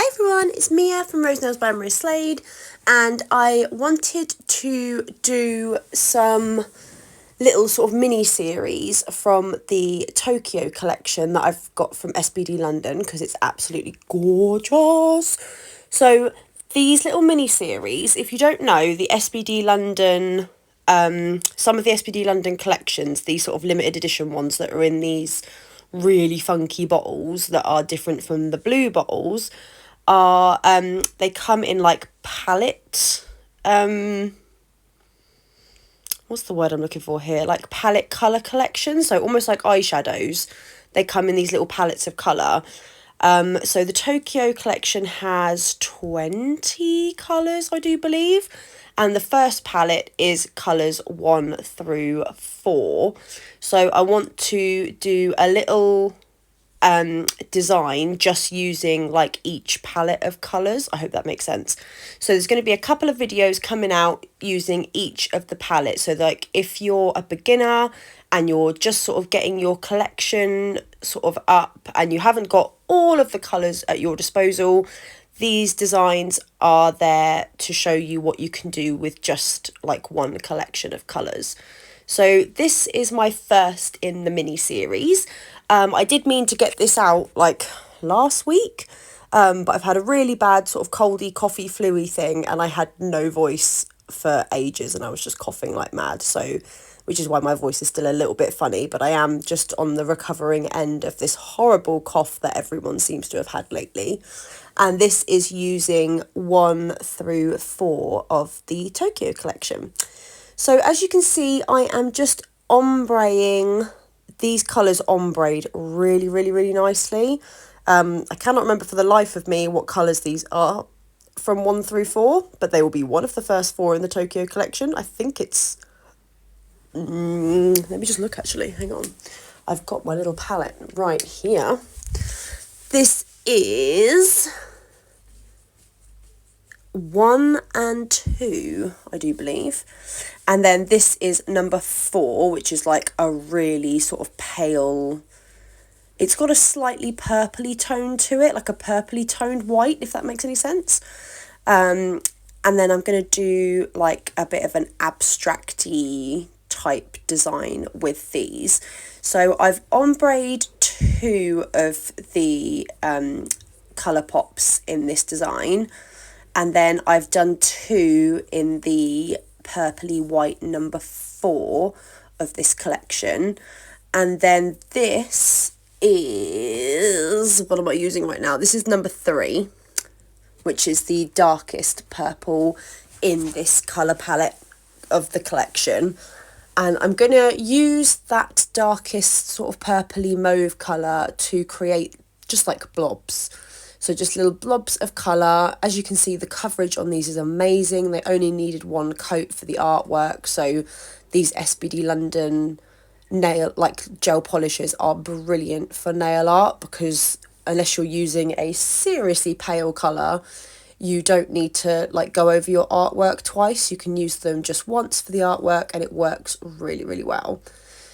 Hi everyone, it's Mia from Rose Nails by Marie Slade, and I wanted to do some little sort of mini series from the Tokyo collection that I've got from SBD London because it's absolutely gorgeous. So these little mini series, if you don't know, the SBD London, some of the SBD London collections, these sort of limited edition ones that are in these really funky bottles that are different from the blue bottles, are they come in like palette, what's the word I'm looking for here, like palette colour collection, so almost like eyeshadows. They come in these little palettes of colour. So the Tokyo collection has 20 colours, I do believe, and the first palette is colours 1 through 4. So I want to do a little design just using like each palette of colours. I hope that makes sense. So there's going to be a couple of videos coming out using each of the palettes. So like if you're a beginner and you're just sort of getting your collection sort of up and you haven't got all of the colours at your disposal, these designs are there to show you what you can do with just like one collection of colours. So this is my first in the mini series. I did mean to get this out like last week, but I've had a really bad sort of coldy, coughy, flu-y thing, and I had no voice for ages, and I was just coughing like mad. So, which is why my voice is still a little bit funny, but I am just on the recovering end of this horrible cough that everyone seems to have had lately. And this is using 1 through 4 of the Tokyo collection. So as you can see, I am just ombreing these colours ombreed really, really, really nicely. I cannot remember for the life of me what colours these are from 1 through 4, but they will be one of the first 4 in the Tokyo collection. I think it's... let me just look actually, hang on. I've got my little palette right here. This is 1 and 2, I do believe. And then this is number 4, which is like a really sort of pale, it's got a slightly purpley tone to it, like a purpley toned white, if that makes any sense. And then I'm going to do like a bit of an abstract-y type design with these. So I've ombreed 2 of the colour pops in this design. And then I've done 2 in the purpley white number 4 of this collection. And then this is, what am I using right now? This is number 3, which is the darkest purple in this colour palette of the collection. And I'm going to use that darkest sort of purpley mauve colour to create just like blobs. So just little blobs of colour. As you can see, the coverage on these is amazing. They only needed 1 coat for the artwork. So these SBD London nail, like gel polishes, are brilliant for nail art because unless you're using a seriously pale colour, you don't need to like go over your artwork twice. You can use them just once for the artwork and it works really, really well.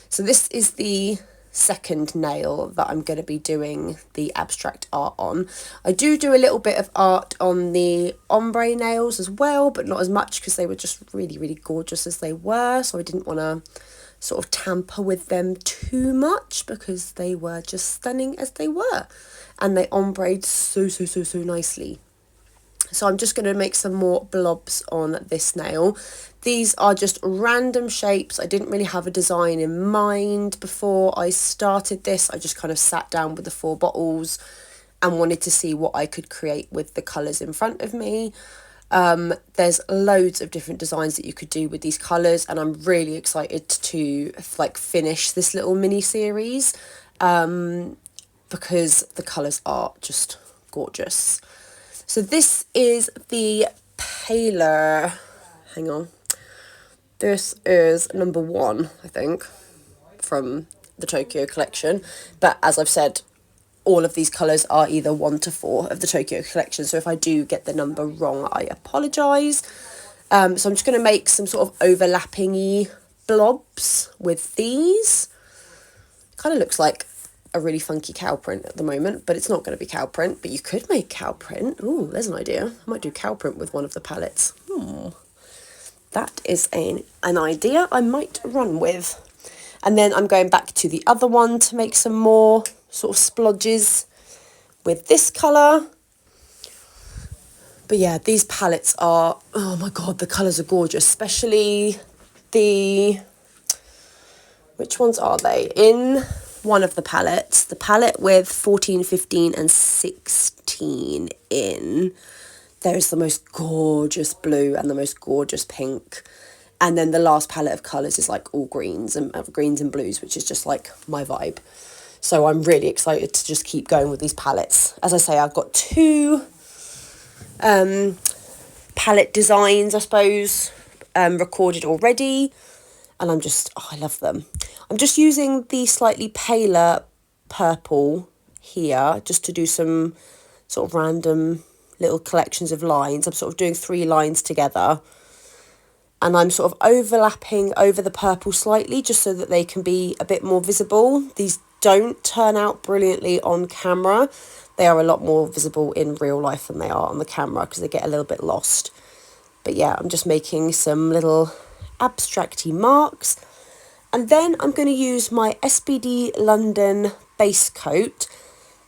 So this is the second nail that I'm going to be doing the abstract art on. I do a little bit of art on the ombre nails as well, but not as much because they were just really, really gorgeous as they were. So I didn't want to sort of tamper with them too much because they were just stunning as they were. And they ombreed so nicely. So I'm just going to make some more blobs on this nail. These are just random shapes. I didn't really have a design in mind before I started this. I just kind of sat down with the 4 bottles and wanted to see what I could create with the colours in front of me. There's loads of different designs that you could do with these colours, and I'm really excited to like finish this little mini series because the colours are just gorgeous. So this is the paler, hang on, this is number 1, I think, from the Tokyo collection. But as I've said, all of these colours are either 1 to 4 of the Tokyo collection. So if I do get the number wrong, I apologise. So I'm just going to make some sort of overlapping-y blobs with these. Kind of looks like a really funky cow print at the moment, but it's not going to be cow print, but you could make cow print. Ooh, there's an idea. I might do cow print with one of the palettes. That is an idea I might run with. And then I'm going back to the other one to make some more sort of splodges with this colour. But yeah, these palettes are, oh my God, the colours are gorgeous, especially which ones are they? In one of the palettes, the palette with 14, 15 and 16 in, there's the most gorgeous blue and the most gorgeous pink. And then the last palette of colours is like all greens and blues, which is just like my vibe. So I'm really excited to just keep going with these palettes. As I say, I've got 2 palette designs, I suppose, recorded already. And I'm just, I love them. I'm just using the slightly paler purple here just to do some sort of random little collections of lines. I'm sort of doing 3 lines together. And I'm sort of overlapping over the purple slightly just so that they can be a bit more visible. These don't turn out brilliantly on camera. They are a lot more visible in real life than they are on the camera because they get a little bit lost. But yeah, I'm just making some little abstracty marks. And then I'm going to use my SPD London base coat.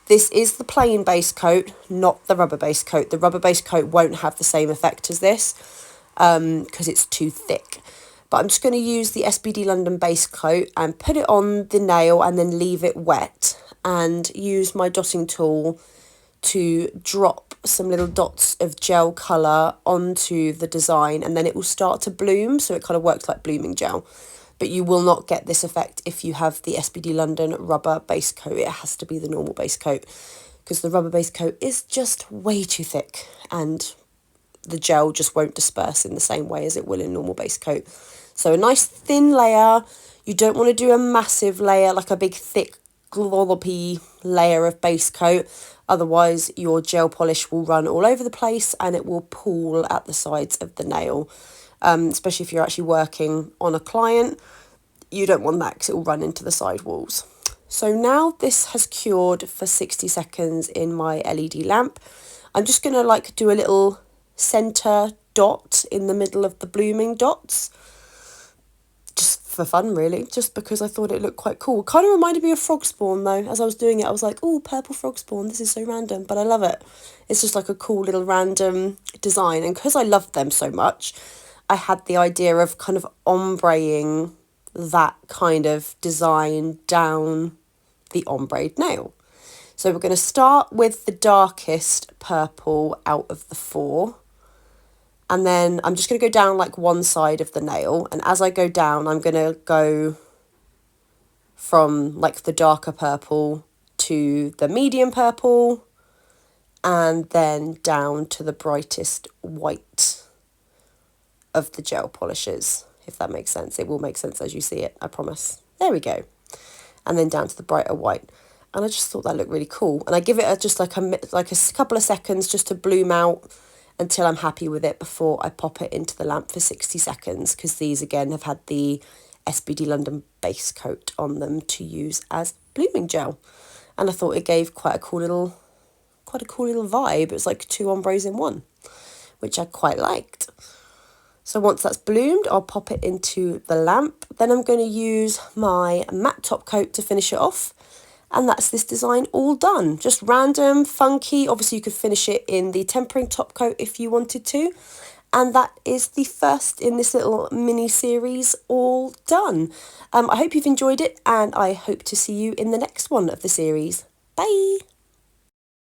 This is the plain base coat, not the rubber base coat. The rubber base coat won't have the same effect as this because it's too thick. But I'm just going to use the SPD London base coat and put it on the nail and then leave it wet and use my dotting tool to drop some little dots of gel colour onto the design, and then it will start to bloom, so it kind of works like blooming gel. But you will not get this effect if you have the SPD London rubber base coat. It has to be the normal base coat because the rubber base coat is just way too thick and the gel just won't disperse in the same way as it will in normal base coat. So a nice thin layer. You don't want to do a massive layer, like a big thick gloppy layer of base coat. Otherwise your gel polish will run all over the place and it will pool at the sides of the nail. Especially if you're actually working on a client, you don't want that because it will run into the side walls. So now this has cured for 60 seconds in my LED lamp. I'm just going to like do a little centre dot in the middle of the blooming dots. Just for fun, really, just because I thought it looked quite cool. Kind of reminded me of frog spawn though. As I was doing it, I was like, oh, purple frog spawn, this is so random, but I love it. It's just like a cool little random design. And because I loved them so much, I had the idea of kind of ombreing that kind of design down the ombreed nail. So we're going to start with the darkest purple out of the 4. And then I'm just going to go down like one side of the nail. And as I go down, I'm going to go from like the darker purple to the medium purple and then down to the brightest white of the gel polishes, if that makes sense. It will make sense as you see it, I promise. There we go. And then down to the brighter white. And I just thought that looked really cool. And I give it just like a couple of seconds just to bloom out until I'm happy with it before I pop it into the lamp for 60 seconds, because these again have had the SPD London base coat on them to use as blooming gel. And I thought it gave quite a cool little vibe. It was like 2 ombres in one, which I quite liked. So once that's bloomed, I'll pop it into the lamp. Then I'm going to use my matte top coat to finish it off. And that's this design all done. Just random, funky. Obviously, you could finish it in the tempering top coat if you wanted to. And that is the first in this little mini series all done. I hope you've enjoyed it, and I hope to see you in the next one of the series. Bye!